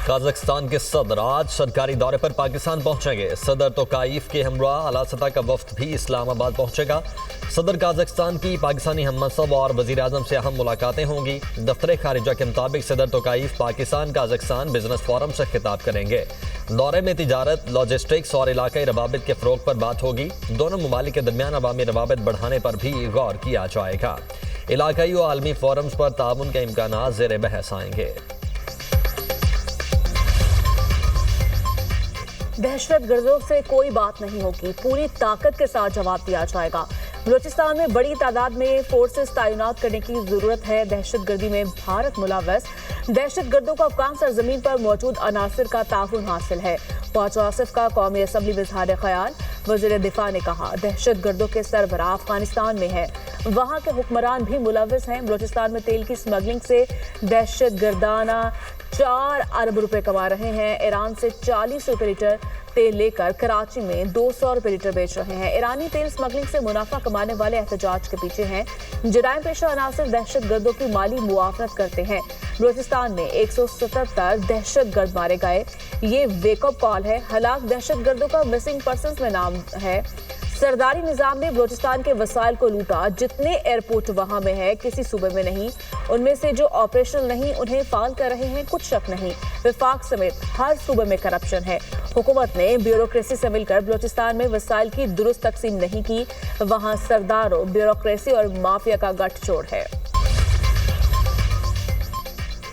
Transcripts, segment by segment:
Kazakhstan کے صدر آج سرکاری دورے پر پاکستان پہنچیں گے۔ صدر توقائف کے ہمراہ اعلیٰ سطح کا وفد بھی اسلام آباد پہنچے گا۔ صدر قازقستان کی پاکستانی ہم منصب اور وزیر اعظم سے اہم ملاقاتیں ہوں گی۔ دفتر خارجہ کے مطابق صدر توقائف پاکستان قازقستان بزنس فورم سے خطاب کریں گے۔ دورے میں تجارت، لاجسٹکس اور علاقائی روابط کے فروغ پر بات ہوگی۔ دونوں ممالک کے درمیان عوامی روابط بڑھانے پر بھی غور کیا جائے گا۔ علاقائی و عالمی فورمز پر تعاون کے امکانات زیر بحث آئیں گے۔ دہشت گردوں سے کوئی بات نہیں ہوگی، پوری طاقت کے ساتھ جواب دیا جائے گا۔ بلوچستان میں بڑی تعداد میں فورسز تعینات کرنے کی ضرورت ہے۔ دہشت گردی میں بھارت ملوث، دہشت گردوں کو افغان سرزمین پر موجود عناصر کا تعاون حاصل ہے۔ خواجہ آصف کا قومی اسمبلی میں اظہار خیال۔ وزیر دفاع نے کہا دہشت گردوں کے سربراہ افغانستان میں ہے، وہاں کے حکمران بھی ملوث ہیں۔ بلوچستان میں تیل کی اسمگلنگ سے دہشت گردانہ 4 ارب روپے کما رہے ہیں۔ ایران سے 40 روپے لیٹر تیل لے کر کراچی میں 200 روپے لیٹر بیچ رہے ہیں۔ ایرانی تیل اسمگلنگ سے منافع کمانے والے احتجاج کے پیچھے ہیں۔ جرائم پیشہ عناصر دہشت گردوں کی مالی معاونت کرتے ہیں۔ بلوچستان میں 177 دہشت گرد مارے گئے، یہ ویک اپ کال ہے۔ ہلاک دہشت گردوں کا مسنگ پرسنز میں نام ہے۔ سرداری نظام نے بلوچستان کے وسائل کو لوٹا، جتنے ایئرپورٹ وہاں میں ہے کسی صوبے میں نہیں، ان میں سے جو آپریشنل نہیں انہیں فعال کر رہے ہیں کچھ شک نہیں۔ وفاق سمیت ہر صوبے میں کرپشن ہے۔ حکومت نے بیوروکریسی سے مل کر بلوچستان میں وسائل کی درست تقسیم نہیں کی، وہاں سرداروں، بیوروکریسی اور مافیا کا گٹھ جوڑ ہے۔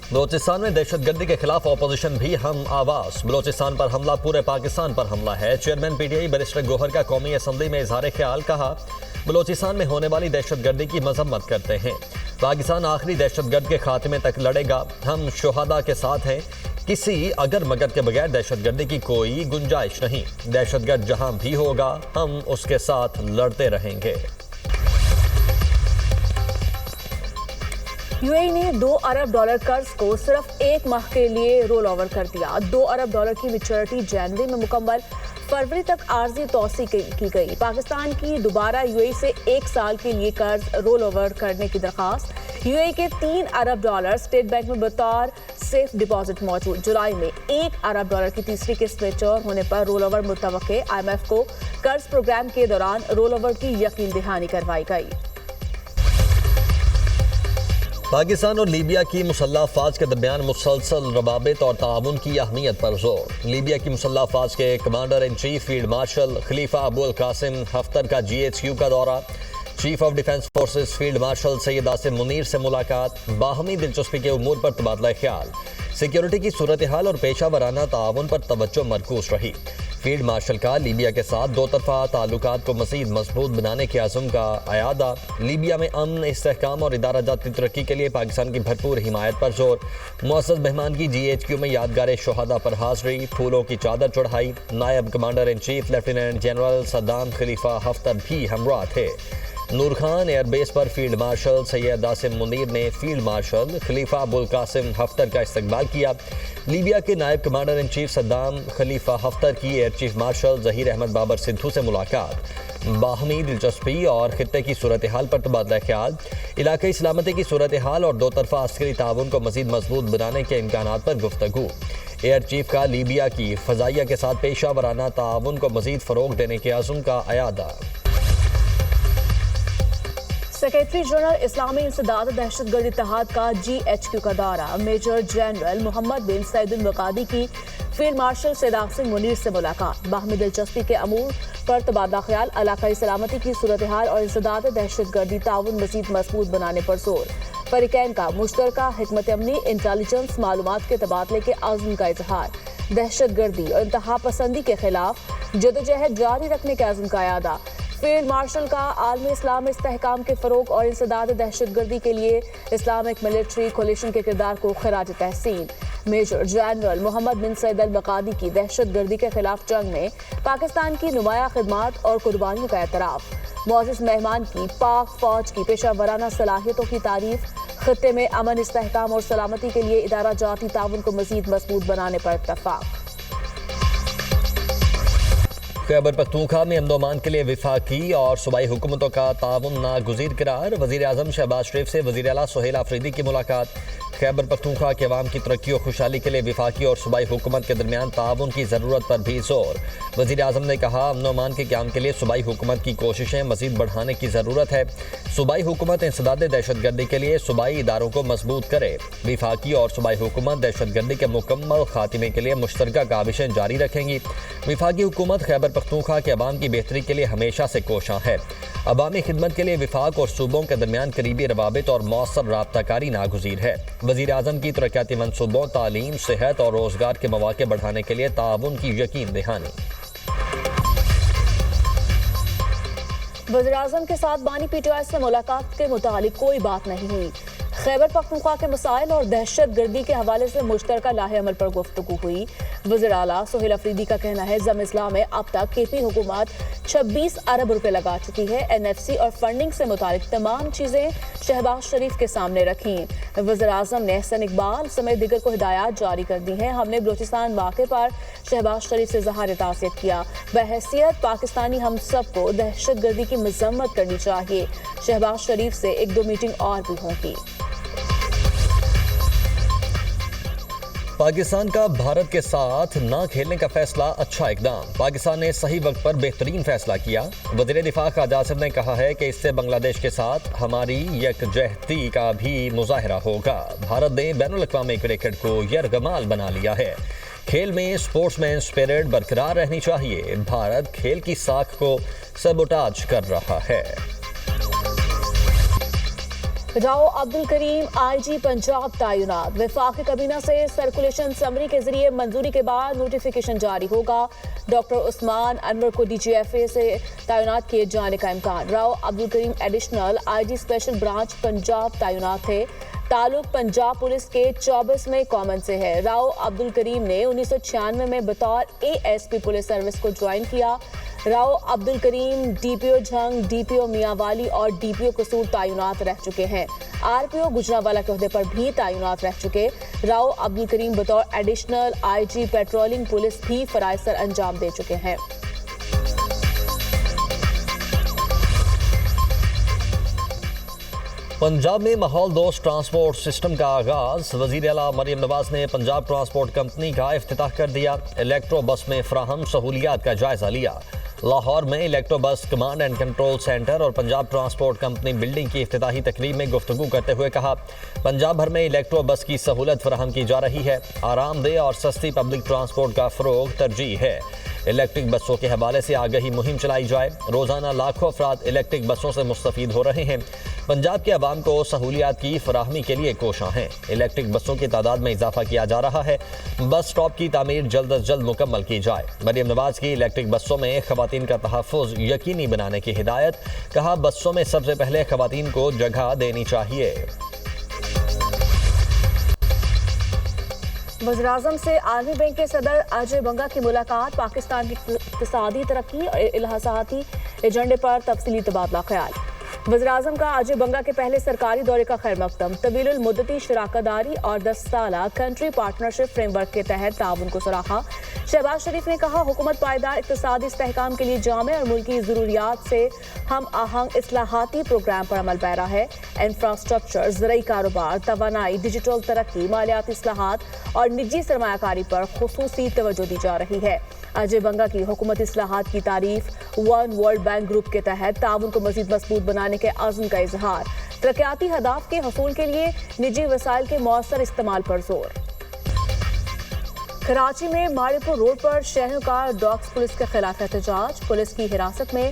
بلوچستان میں دہشت گردی کے خلاف اپوزیشن بھی ہم آواز۔ بلوچستان پر حملہ پورے پاکستان پر حملہ ہے۔ Chairman P T I barrister Gohar کا قومی اسمبلی میں اظہار خیال۔ کہا بلوچستان میں ہونے والی دہشت گردی کی مذمت کرتے ہیں۔ پاکستان آخری دہشت گرد کے خاتمے تک لڑے گا۔ ہم شہداء کے ساتھ ہیں، کسی اگر مگر کے بغیر دہشت گردی کی کوئی گنجائش نہیں۔ دہشت گرد جہاں بھی ہوگا ہم اس کے ساتھ لڑتے رہیں گے۔ یو اے ای نے 2 ارب ڈالر قرض کو صرف 1 ماہ کے لیے رول اوور کر دیا۔ 2 ارب ڈالر کی میچورٹی جنوری میں مکمل، فروری تک عارضی توسیع کی گئی۔ پاکستان کی دوبارہ یو اے ای سے 1 سال کے لیے قرض رول اوور کرنے کی درخواست۔ یو اے ای کے 3 ارب ڈالر اسٹیٹ بینک میں بطور سیف ڈپازٹ موجود۔ جولائی میں 1 ارب ڈالر کی تیسری قسط میچور ہونے پر رول اوور متوقع۔ آئی ایم ایف کو قرض پروگرام کے دوران رول اوور کی یقین دہانی کروائی گئی۔ پاکستان اور لیبیا کی مسلح افواج کے درمیان مسلسل روابط اور تعاون کی اہمیت پر زور۔ لیبیا کی مسلح افواج کے commander in chief field marshal Khalifa Abu Alqasim Haftar کا GHQ کا دورہ۔ Chief of defence forces field marshal Syed Asim Munir سے ملاقات۔ باہمی دلچسپی کے امور پر تبادلہ خیال۔ سیکیورٹی کی صورتحال اور پیشہ ورانہ تعاون پر توجہ مرکوز رہی۔ فیلڈ مارشل کا لیبیا کے ساتھ 2 طرفہ تعلقات کو مزید مضبوط بنانے کے عزم کا اعادہ۔ لیبیا میں امن، استحکام اور ادارہ جاتی ترقی کے لیے پاکستان کی بھرپور حمایت پر زور۔ معزز مہمان کی GHQ میں یادگار شہداء پر حاضری، پھولوں کی چادر چڑھائی۔ نائب commander in chief lieutenant general Saddam Khalifa Haftar بھی ہمراہ تھے۔ نور خان ایئر بیس پر فیلڈ مارشل سید آصم منیر نے field marshal Khalifa Abu Alqasim Haftar کا استقبال کیا۔ لیبیا کے نائب commander in chief Saddam Khalifa Haftar کی air chief marshal Zaheer Ahmed Babar Sidhu سے ملاقات۔ باہمی دلچسپی اور خطے کی صورتحال پر تبادلہ خیال۔ علاقائی سلامتی کی صورتحال اور 2 طرفہ عسکری تعاون کو مزید مضبوط بنانے کے امکانات پر گفتگو۔ ایئر چیف کا لیبیا کی فضائیہ کے ساتھ پیشہ ورانہ تعاون کو مزید فروغ دینے کے عزم کا اعادہ۔ سیکریٹری جنرل اسلامی انسداد دہشت گرد اتحاد کا GHQ کا دورہ۔ میجر جنرل محمد بن سعید المقادی کی فیلڈ مارشل سید آصم منیر سے ملاقات۔ باہمی دلچسپی کے امور پر تبادلہ خیال۔ علاقائی سلامتی کی صورتحال اور انسداد دہشت گردی تعاون مزید مضبوط بنانے پر زور۔ فریقین کا مشترکہ حکمت عملی، انٹیلیجنس معلومات کے تبادلے کے عزم کا اظہار۔ دہشت گردی اور انتہا پسندی کے خلاف جدوجہد جاری رکھنے کے عزم کا اعادہ۔ فیلڈ مارشل کا عالمی اسلام استحکام کے فروغ اور انسداد دہشت گردی کے لیے اسلامک ملٹری کولیشن کے کردار کو خراج تحسین۔ میجر جنرل محمد بن سعید المقادی کی دہشت گردی کے خلاف جنگ میں پاکستان کی نمایاں خدمات اور قربانیوں کا اعتراف۔ معزز مہمان کی پاک فوج کی پیشہ ورانہ صلاحیتوں کی تعریف۔ خطے میں امن، استحکام اور سلامتی کے لیے ادارہ جاتی تعاون کو مزید مضبوط بنانے پر اتفاق۔ خیبر پختونخوا میں امن و امان کے لیے وفاقی اور صوبائی حکومتوں کا تعاون ناگزیر قرار۔ وزیر اعظم شہباز شریف سے وزیر اعلیٰ سہیل آفریدی کی ملاقات۔ खैबर पख्तूनख्वा के अवाम की तरक्की और खुशहाली के लिए वफाकी और सूबाई हुकूमत के दरमियान ताउन की ज़रूरत पर भी जोर। वज़ीर आज़म ने कहा, अमन अमान के क़याम के लिए सूबाई हुकूमत की कोशिशें मज़ीद बढ़ाने की ज़रूरत है। सूबाई हुकूमत इंसदाद दहशतगर्दी के लिए सूबाई इदारों को मजबूत करे। वफाकी और सूबाई हुकूमत दहशतगर्दी के मुकम्मल खात्मे के लिए मुश्तरका काविशें जारी रखेंगी। वफाकी हुकूमत खैबर पख्तूनख्वा के अवाम की बेहतरी के लिए हमेशा से कोशां है। अवामी खिदमत के लिए वफाक और सूबों के दरमियान करीबी रवाबित और मौसर राब्ताकारी नागुज़ीर है। वज़ीर आज़म की तरक्याती मंसूबों, तालीम, सेहत और रोज़गार के मौक़े बढ़ाने के लिए ताउन की यकीन दहानी। वज़ीर आज़म के साथ बानी PTI से मुलाकात के मुतालिक कोई बात नहीं हुई। खैबर पख्तूनख्वा के मसाइल और दहशत गर्दी के हवाले से मुश्तरका लाहे अमल पर गुफ्तगू हुई। वज़ीर आला सुहेल अफरीदी का कहना है, ज़म-ए-इस्लाम में अब तक KP हुकूमत 26 अरब रुपए लगा चुकी है। NFC और फंडिंग से मुतालिक तमाम चीज़ें शहबाज शरीफ के सामने रखी। वज़ीर आज़म ने हसन इकबाल समेत दिगर को हिदायत जारी कर दी हैं। हमने बलूचिस्तान वाक़े पर शहबाज शरीफ से इज़हार ताज़ियत किया। बहैसियत पाकिस्तानी हम सबको दहशत गर्दी की मज़म्मत करनी चाहिए। शहबाज शरीफ से 1-2 मीटिंग और भी होंगी। पाकिस्तान का भारत के साथ ना खेलने का फैसला अच्छा इकदाम। पाकिस्तान ने सही वक्त पर बेहतरीन फैसला किया। वज़ीर दिफा ख्वाजा आसिफ ने कहा है कि इससे बांग्लादेश के साथ हमारी यकजहती का भी मुजाहरा होगा। भारत ने बैनुल-अक़वामी क्रिकेट को यरगमाल बना लिया है। खेल में स्पोर्ट्समैन स्पिरिट बरकरार रहनी चाहिए। भारत खेल की साख को सबोटाज कर रहा है। राव अब्दुल करीम IG पंजाब तैनात। वफाकी कबीना से सर्कुलेशन समरी के जरिए मंजूरी के बाद नोटिफिकेशन जारी होगा। डॉक्टर उस्मान अनवर को DGFA से तैनात किए जाने का इम्कान। Rao Abdul Karim additional IG special branch Punjab तैनात थे। ताल्लुक पंजाब पुलिस के 24वें कॉमन से है। राव अब्दुल करीम ने 1996 में बतौर ASP पुलिस सर्विस को ज्वाइन किया। राव अब्दुल करीम DPO झंग, DPO मियांवाली और DPO कसूर तैनात रह चुके हैं। RPO गुजरांवाला के ओहदे पर भी तैनात रह चुके। राव अब्दुल करीम बतौर एडिशनल IG पेट्रोलिंग पुलिस भी फराइज सर अंजाम दे चुके हैं। पंजाब में माहौल दोस्त ट्रांसपोर्ट सिस्टम का आगाज। वज़ीर आला मरियम नवाज ने पंजाब ट्रांसपोर्ट कंपनी का इफ्तिताह कर दिया। इलेक्ट्रो बस में फ्राहम सहूलियात का जायजा लिया। लाहौर में इलेक्ट्रो बस कमांड एंड कंट्रोल सेंटर और पंजाब ट्रांसपोर्ट कंपनी बिल्डिंग की इफ्तिताही तकरीब में गुफ्तगू करते हुए कहा, पंजाब भर में इलेक्ट्रो बस की सहूलत फराहम की जा रही है। आरामदेह और सस्ती पब्लिक ट्रांसपोर्ट का फ़रोग तरजीह है। इलेक्ट्रिक बसों के हवाले से आगाही मुहिम चलाई जाए। रोज़ाना लाखों अफराद इलेक्ट्रिक बसों से मुस्तफ़ीद हो रहे हैं। पंजाब के अवाम को सहूलियात की फराहमी के लिए कोशां हैं। इलेक्ट्रिक बसों की तादाद में इजाफा किया जा रहा है। बस स्टॉप की तामीर जल्द अज जल्द मुकम्मल की जाए। मरियम नवाज की इलेक्ट्रिक बसों में खवातीन का तहफ़्फ़ुज़ यकीनी बनाने की हिदायत। कहा, बसों में सबसे पहले खवातीन को जगह देनी चाहिए। वज़ीर आज़म से आलमी बैंक के सदर अजय बंगा की मुलाकात। पाकिस्तान की इक़्तिसादी तरक्की और इलाहाती एजेंडे पर तफसीली तबादला ख्याल। वज़ीर आज़म का अजय बंगा के पहले सरकारी दौरे का खैर मकदम। तवीलुल मुद्दती शराकतदारी और 10 साला कंट्री पार्टनरशिप फ्रेमवर्क के तहत ताउन को सराहा। शहबाज शरीफ ने कहा, हुकूमत पायदार इक़्तिसादी इस्तेहकाम के लिए जामे और मुल्की ज़रूरियात से हम आहंग इस्लाहाती प्रोग्राम पर अमल पैरा है। इंफ्रास्ट्रक्चर, ज़रई कारोबार, तवानाई, डिजिटल तरक्की, मालियाती इस्लाहात और निजी सरमायाकारी पर खुसूसी तवज्जो दी जा रही है। अजय बंगा की हुकूमती इस्लाहात की तारीफ। वन वर्ल्ड बैंक ग्रुप के तहत ताउन को मज़ीद मजबूत बनाने के अज़्म का इजहार। तरक्याती हदाफ के हसूल के लिए निजी वसाइल के मौसर इस्तेमाल पर जोर। कराची में माड़ीपुर रोड पर शहरों का डॉग्स पुलिस के खिलाफ एहतजाज। पुलिस की हिरासत में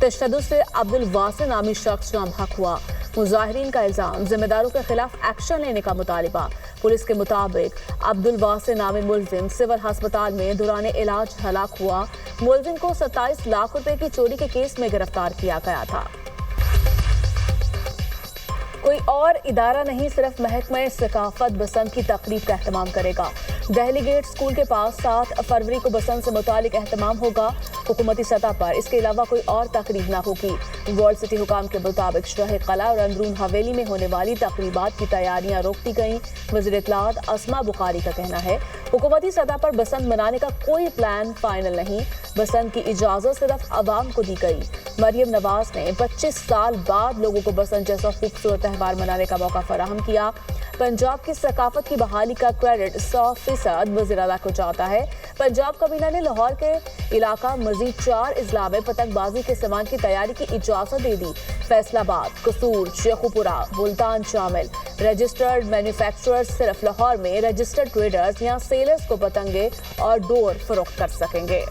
तशद्दुद से अब्दुल वासिन नामी शख्स नामहक हुआ। मुजाहिरीन का इल्जाम, जिम्मेदारों के खिलाफ एक्शन लेने का मुतालिबा। पुलिस के मुताबिक अब्दुल वासिन नामी मुलजिम सिविल अस्पताल में दौरान इलाज हलाक हुआ। मुलजिम को 27 लाख रुपए की चोरी के केस में गिरफ्तार किया गया था। कोई और इदारा नहीं, सिर्फ महकमा सकाफत बसंत की तकरीब का एहतमाम करेगा। दहली गेट स्कूल के पास 7 फरवरी को बसंत से मुतालिक एहतमाम होगा हुकूमती सतह पर। इसके अलावा कोई और तकरीब ना होगी। वर्ल्ड सिटी हुकाम के मुताबिक शाही कला और अंदरून हवेली में होने वाली तकरीबात की तैयारियां रोक दी गई। वज़ीर इत्तलात अस्मा बुखारी का कहना है, हुकूमती सतह पर बसंत मनाने का कोई प्लान फाइनल नहीं। बसंत की इजाजत सिर्फ आवाम को दी गई। मरियम नवाज ने 25 साल बाद लोगों को बसंत जैसा खूबसूरत त्यौहार मनाने का मौका फराहम किया। पंजाब की सकाफत की बहाली का क्रेडिट 100% वज़ीर आला को जाता है। पंजाब काबीना ने लाहौर के इलाका मजीद 4 अजला में पतंगबाजी के सामान की तैयारी की इजाजत दे दी। फैसलाबाद, कसूर, शेखुपुरा, मुल्तान शामिल रजिस्टर्ड मैन्युफैक्चरर्स सिर्फ लाहौर में रजिस्टर्ड ट्रेडर्स या सेलर्स को पतंगे और डोर फरोख्त कर सकेंगे।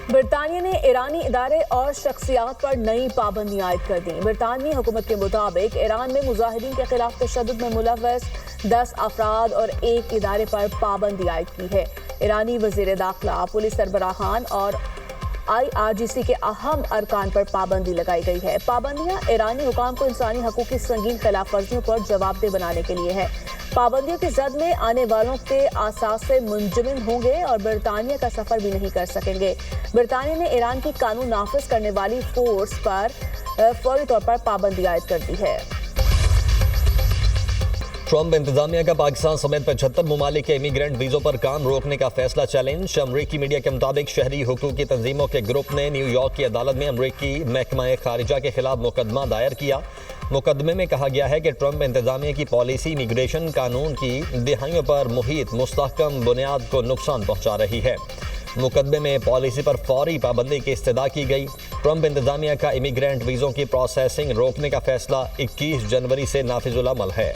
बरतानिया ने ईरानी इदारे और शख्सियात पर नई पाबंदियां आयद कर दी। बरतानवी हुकूमत के मुताबिक ईरान में मुजाहिदीन के खिलाफ तशद्दुद में मुलव्वस 10 अफराद और एक इदारे पर पाबंदी आयद की है। ईरानी वजीर दाखिला, पुलिस सरबराहान और IRGC के अहम अरकान पर पाबंदी लगाई गई है। पाबंदियां ईरानी हुकाम को इंसानी हकूक की संगीन खिलाफ वर्जियों पर जवाबदेह बनाने के लिए है। पाबंदियों की जद में आने वालों के आसास से मुंजमद होंगे और बरतानिया का सफर भी नहीं कर सकेंगे। बरतानिया ने ईरान की कानून नाफिज करने वाली फोर्स पर फौरी तौर पर पाबंदी आयद कर दी है। ट्रंप इंतजामिया का पाकिस्तान समेत 75 ममालिक के इमिग्रेंट वीज़ों पर काम रोकने का फैसला चैलेंज। अमरीकी मीडिया के मुताबिक शहरी हुकूक की तंजीमों के ग्रुप ने न्यूयॉर्क की अदालत में अमरीकी महकमा खारिजा के खिलाफ मुकदमा दायर किया। मुकदमे में कहा गया है कि ट्रंप इंतजामिया की पॉलिसी इमिग्रेशन कानून की दिहाइयों पर मुहित मुस्तहकम बुनियाद को नुकसान पहुंचा रही है। मुकदमे में पॉलिसी पर फौरी पाबंदी की इस्तदा की गई। ट्रंप इंतजामिया का इमिग्रेंट वीज़ों की प्रोसेसिंग रोकने का फैसला 21 जनवरी से नाफिजुल अमल है।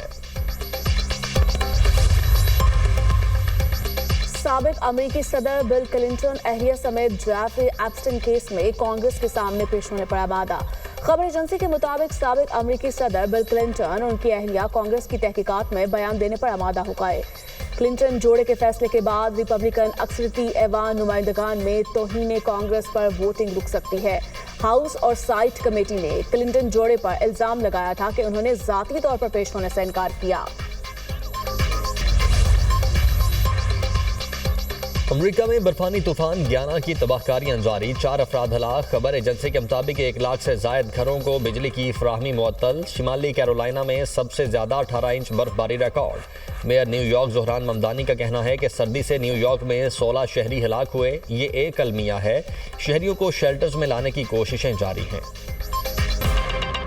साबिक अमेरिकी सदर बिल क्लिंटन अहलिया समेत जेफरी एप्स्टीन केस में कांग्रेस के सामने पेश होने पर आमादा। खबर एजेंसी के मुताबिक साबिक अमेरिकी सदर बिल क्लिंटन और उनकी अहलिया कांग्रेस की तहकीकात में बयान देने पर आमादा हो गए। क्लिंटन जोड़े के फैसले के बाद रिपब्लिकन अक्सरियती ऐवान नुमाइंदगान में तौहीन कांग्रेस पर वोटिंग रुक सकती है। हाउस और साइट कमेटी ने क्लिंटन जोड़े पर इल्जाम लगाया था कि उन्होंने जाती तौर पर पेश होने से इनकार किया। अमरीका में बर्फानी तूफान ग्याना की तबाहकारियां जारी, 4 अफराद हलाक। खबर एजेंसी के मुताबिक 1 लाख से जायद घरों को बिजली की फराहमी मुअत्तल। शिमाली कैरोलिना में सबसे ज्यादा 18 इंच बर्फबारी record. Mayor New York Zohran Mamdani का कहना है कि सर्दी से न्यूयॉर्क में 16 शहरी हलाक हुए। ये एक अलमिया है। शहरियों को शेल्टर्स में लाने की कोशिशें जारी हैं।